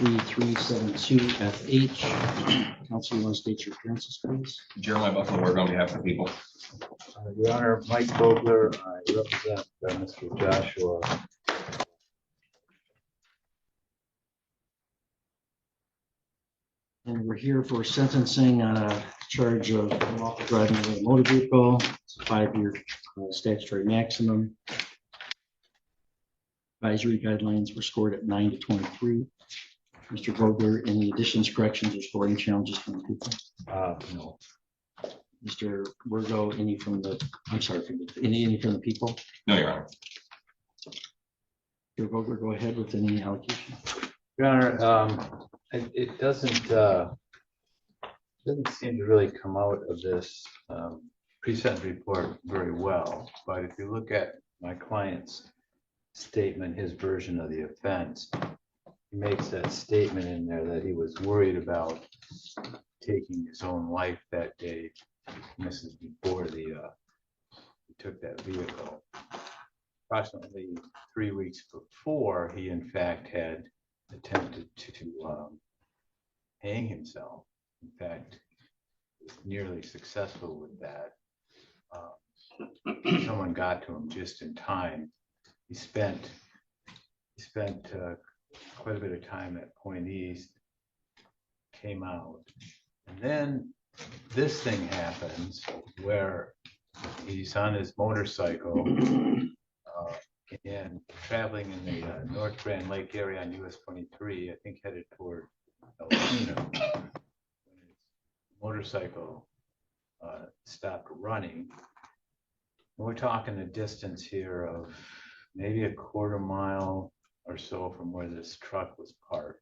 13372FH. Counsel, you want to state your appearances, please? Jeremiah Buffalo Ward on behalf of the people. Your Honor, Mike Vogler, I represent Mr. Joshua. And we're here for sentencing on a charge of unlawful driving a motor vehicle. It's a 5-year statutory maximum. Advisory guidelines were scored at 9 to 23. Mr. Vogler, any additions, corrections, or scoring challenges from the people? No. Mr. Virgo, any from the? I'm sorry, any from the people? No, Your Honor. Mr. Vogler, go ahead with any allocation. Your Honor, it doesn't seem to really come out of this pre-sentence report very well. But if you look at my client's statement, his version of the offense, he makes that statement in there that he was worried about taking his own life that day. This is before he took that vehicle. Approximately 3 weeks before, he in fact had attempted to hang himself. In fact, was nearly successful with that. Someone got to him just in time. He spent quite a bit of time at Point East, came out, and then this thing happens where he's on his motorcycle and traveling in the North Grand Lake area on US 23, I think headed toward Alpena. When his motorcycle stopped running. We're talking a distance here of maybe a quarter mile or so from where this truck was parked.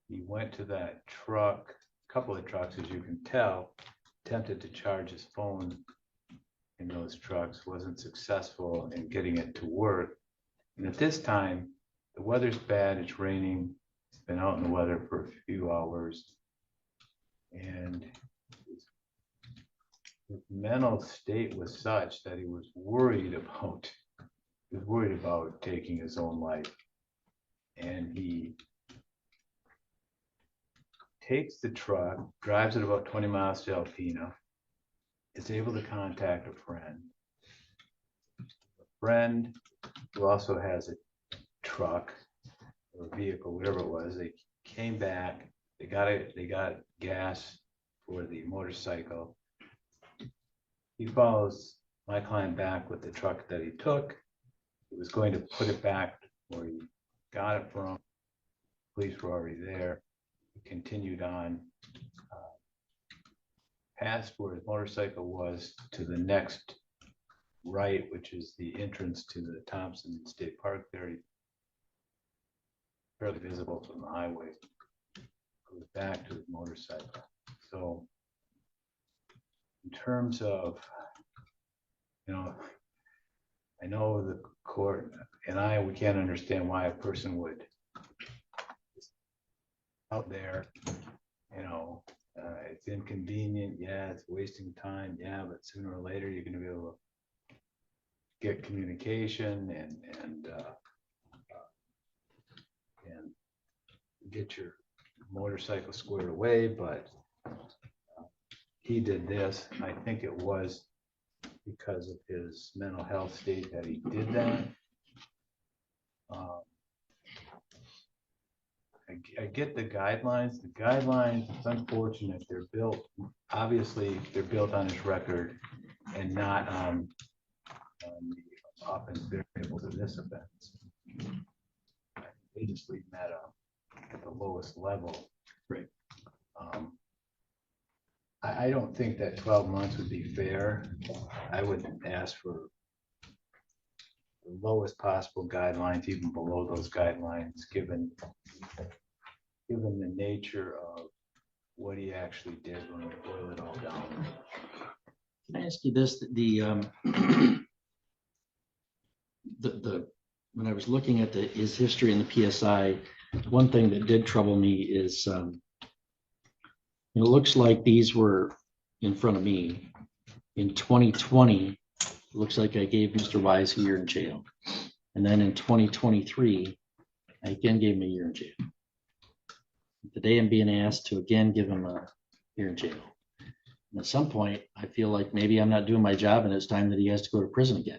He went to that truck, a couple of trucks, as you can tell, attempted to charge his phone in those trucks, wasn't successful in getting it to work. And at this time, the weather's bad, it's raining, he's been out in the weather for a few hours, and his mental state was such that he was worried about taking his own life. And he takes the truck, drives it about 20 miles to Alpena, is able to contact a friend. A friend who also has a truck or a vehicle, whatever it was, they came back, they got gas for the motorcycle. He follows my client back with the truck that he took. He was going to put it back where he got it from. Police were already there. He continued on past where his motorcycle was to the next right, which is the entrance to the Thompson State Park there. Fairly visible from the highway. Goes back to his motorcycle. So in terms of, I know the court and we can't understand why a person would out there, it's inconvenient, yeah, it's wasting time, yeah, but sooner or later you're going to be able to get communication and get your motorcycle squared away. But he did this. I think it was because of his mental health state that he did that. I get the guidelines. The guidelines, it's unfortunate. They're built on his record and not on the offense variables of this offense. They just leave that up at the lowest level. Right. I don't think that 12 months would be fair. I would ask for the lowest possible guidelines, even below those guidelines, given the nature of what he actually did when we boil it all down. Can I ask you this? When I was looking at his history in the PSI, one thing that did trouble me is it looks like these were in front of me in 2020. It looks like I gave Mr. Wise a year in jail, and then in 2023, I again gave him a year in jail. Today I'm being asked to again give him a year in jail. And at some point, I feel like maybe I'm not doing my job and it's time that he has to go to prison again.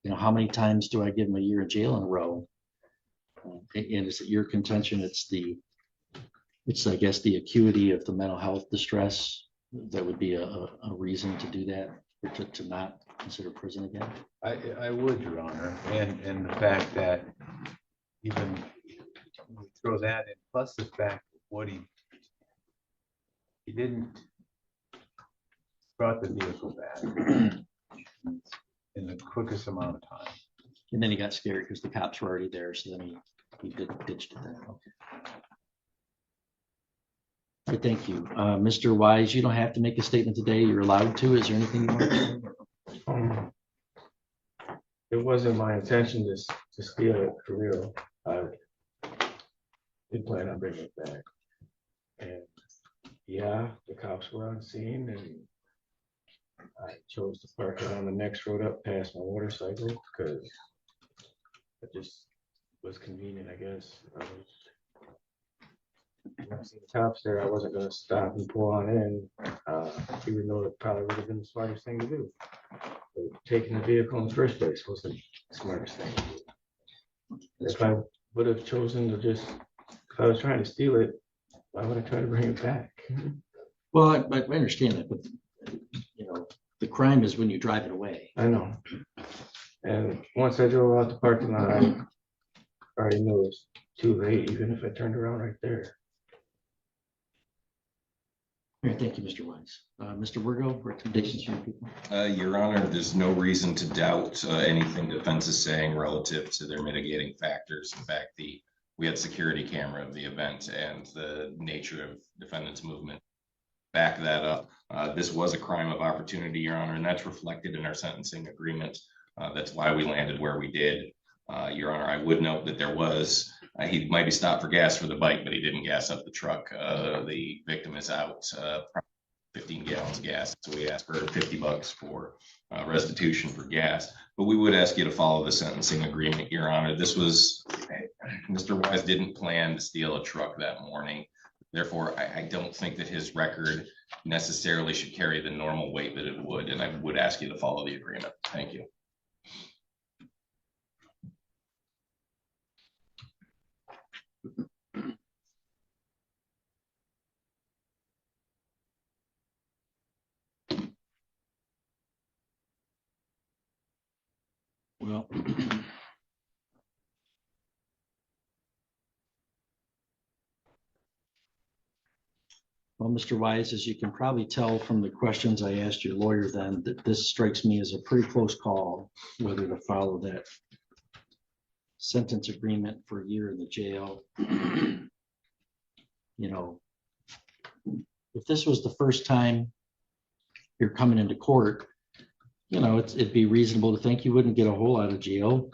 You know, how many times do I give him a year in jail in a row? And is it your contention? It's I guess the acuity of the mental health distress that would be a reason to do that, or to not consider prison again? I would, Your Honor, and the fact that even you throw that in, plus the fact of what he didn't brought the vehicle back in the quickest amount of time. And then he got scared because the cops were already there, so then he ditched it then. Okay. All right, thank you. Mr. Wise, you don't have to make a statement today. You're allowed to. Is there anything you want to say? It wasn't my intention to steal it for real. I did plan on bringing it back. And yeah, the cops were on scene and I chose to park it on the next road up past my motorcycle because it just was convenient, I guess. When I seen the cops there, I wasn't going to stop and pull on in, even though it probably would have been the smartest thing to do. But taking the vehicle in the first place was the smartest thing to do. If I would have chosen to just, if I was trying to steal it, why would I try to bring it back? Well, I understand that, but you know, the crime is when you drive it away. I know. And once I drove out the parking lot, I already knew it was too late, even if I turned around right there. All right, thank you, Mr. Wise. Mr. Virgo, recommendations from people? Your Honor, there's no reason to doubt anything defense is saying relative to their mitigating factors. In fact, we had security camera of the event and the nature of defendant's movement back that up. This was a crime of opportunity, Your Honor, and that's reflected in our sentencing agreement. That's why we landed where we did. Your Honor, I would note that there was, he might be stopped for gas for the bike, but he didn't gas up the truck. The victim is out 15 gallons of gas, so we asked for $50 for restitution for gas. But we would ask you to follow the sentencing agreement, Your Honor. This was, Mr. Wise didn't plan to steal a truck that morning. Therefore, I don't think that his record necessarily should carry the normal weight that it would, and I would ask you to follow the agreement. Thank you. Well, Mr. Wise, as you can probably tell from the questions I asked your lawyer then, that this strikes me as a pretty close call, whether to follow that sentence agreement for a year in the jail. You know, if this was the first time you're coming into court, you know, it'd be reasonable to think you wouldn't get a whole lot of jail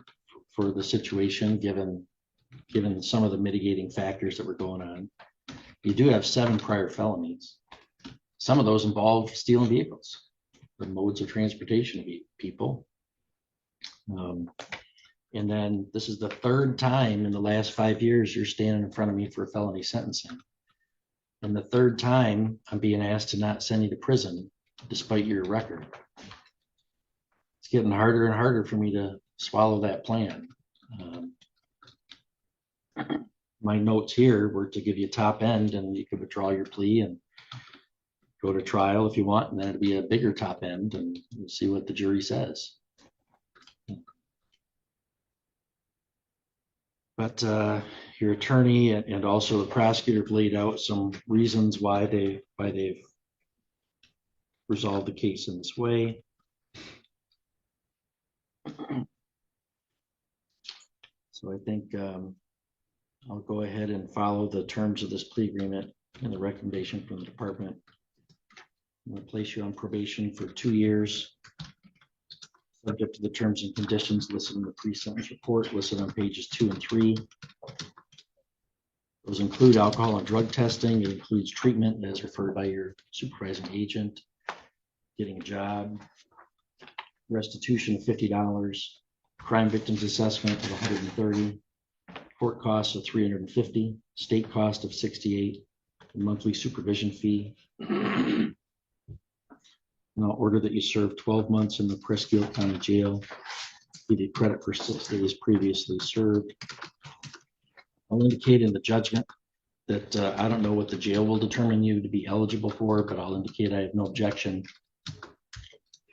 for the situation, given some of the mitigating factors that were going on. You do have 7 prior felonies. Some of those involve stealing vehicles, the modes of transportation of people. And then this is the 3rd time in the last 5 years you're standing in front of me for felony sentencing. And the 3rd time I'm being asked to not send you to prison despite your record. It's getting harder and harder for me to swallow that plan. My notes here were to give you a top end and you could withdraw your plea and go to trial if you want, and then it'd be a bigger top end and we'll see what the jury says. But your attorney and also the prosecutor have laid out some reasons why they've resolved the case in this way. So I think I'll go ahead and follow the terms of this plea agreement and the recommendation from the department. I'm going to place you on probation for 2 years, subject to the terms and conditions listed in the pre-sentence report listed on pages 2 and 3. Those include alcohol and drug testing. It includes treatment as referred by your supervising agent, getting a job, restitution of $50, crime victims assessment of $130, court costs of $350, state cost of $68, monthly supervision fee. And I'll order that you serve 12 months in the Presque Isle County Jail. Give you credit for 6 days previously served. I'll indicate in the judgment that I don't know what the jail will determine you to be eligible for, but I'll indicate I have no objection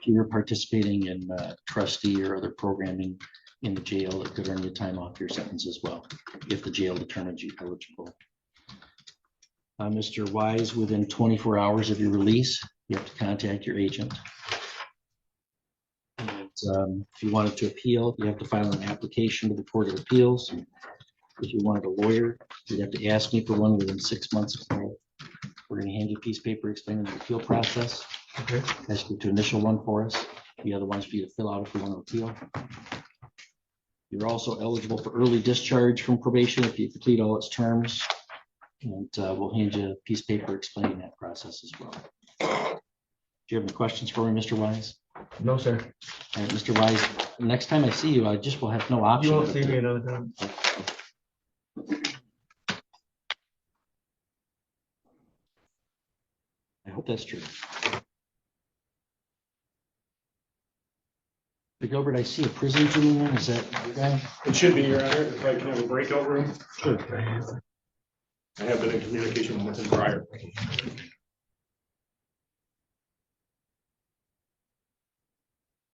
to your participating in trustee or other programming in the jail that could earn you time off your sentence as well, if the jail determines you eligible. Mr. Wise, within 24 hours of your release, you have to contact your agent. And if you wanted to appeal, you have to file an application to the Court of Appeals. If you wanted a lawyer, you'd have to ask me for one within 6 months. We're going to hand you a piece of paper explaining the appeal process. Okay. Ask you to initial one for us. The other ones for you to fill out if you want to appeal. You're also eligible for early discharge from probation if you complete all its terms. And we'll hand you a piece of paper explaining that process as well. Do you have any questions for me, Mr. Wise? No, sir. All right, Mr. Wise, next time I see you, I just will have no option. You won't see me another time. I hope that's true. Mr. Gilbert, I see a prison zooming in. Is that your guy? It should be, Your Honor, if I can have a breakout room. Sure. I have been in communication with him prior.